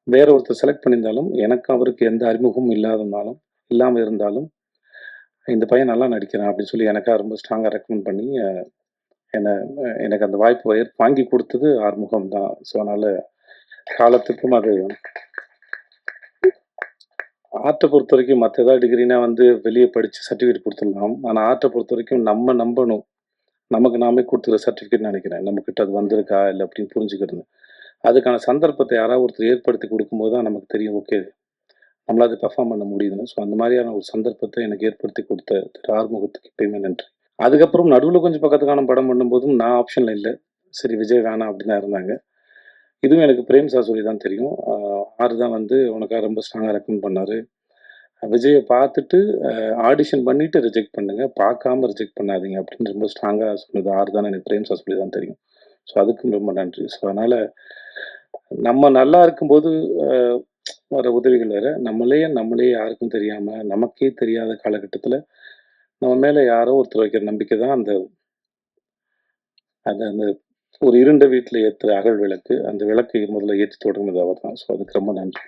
வேற ஒருத்தர் செலக்ட் பண்ணியிருந்தாலும், எனக்கு அவருக்கு எந்த அறிமுகமும் இல்லாம இருந்தாலும், இந்த பையன் நல்லா நடிக்கிறான் அப்படின்னு சொல்லி எனக்கா ரொம்ப ஸ்ட்ராங்கா ரெக்கமெண்ட் பண்ணி, என்ன எனக்கு அந்த வாய்ப்பு வாங்கி குடுத்தது ஆறுமுகம் தான். ஸோ, அதனால காலத்துக்கும் அது ஆர்ட்ட பொறுத்தவரைக்கும் மத்த ஏதாவது டிகிரினா வந்து வெளிய படிச்சு சர்டிஃபிகேட் குடுத்துடலாம். ஆனா ஆர்ட்ட பொறுத்தவரைக்கும் நம்ம நம்பணும். நமக்கு நாமே குடுத்துக்கிற சர்டிஃபிகேட்ன்னு நெனைக்கிறேன். நம்மகிட்ட அது வந்திருக்கா? இல்ல அப்படின்னு புரிஞ்சுக்கிறது. அதுக்கான சந்தர்ப்பத்த யாராவது ஒருத்தர் ஏற்படுத்தி குடுக்கும்போது தான் நமக்கு தெரியும். ஓகே. நம்மளால அத பெர்ஃபார்ம் பண்ண முடியுதுன்னு. ஸோ அந்த மாரியான ஒரு சந்தர்ப்பத்த எனக்கு ஏற்படுத்தி குடுத்த திரு ஆறுமுகத்துக்கு எப்பயுமே நன்றி. அதுக்கப்புறம் நடுவுல கொஞ்சம் பக்கத்து காணும் படம் பண்ணும்போதும் நான் ஆப்ஷன்ல இல்ல. சரி விஜய் வேணாம் அப்படின்னு தான் இருந்தாங்க. இதுவும் எனக்கு பிரேம் சார் சொல்லி தான் தெரியும். ஆறு தான் வந்து உனக்காக ரொம்ப ஸ்ட்ராங்கா ரெக்கமெண்ட் பண்ணாரு. விஜய பார்த்துட்டு ஆடிஷன் பண்ணிட்டு ரிஜெக்ட் பண்ணுங்க. பார்க்காம ரிஜெக்ட் பண்ணாதீங்க அப்படின்னு ரொம்ப ஸ்ட்ராங்கா சொன்னது ஆறு தான்னு எனக்கு பிரேம் சார் சொல்லி தான் தெரியும். ஸோ அதுக்கும் ரொம்ப நன்றி. ஸோ அதனால நம்ம நல்லா இருக்கும்போது அ வர உதவிகள் வேற. நம்மளே யாருக்கும் தெரியாம, நமக்கே தெரியாத காலகட்டத்தில, நம்ம மேல யாரோ ஒருத்தர் வைக்கிற நம்பிக்கை தான் அந்த அந்த அந்த ஒரு இருண்ட வீட்ல ஏத்துற அகல் விளக்கு. அந்த விளக்கை முதல்ல ஏத்தி தொடங்குனது அவர் தான். ஸோ அதுக்கு ரொம்ப நன்றி.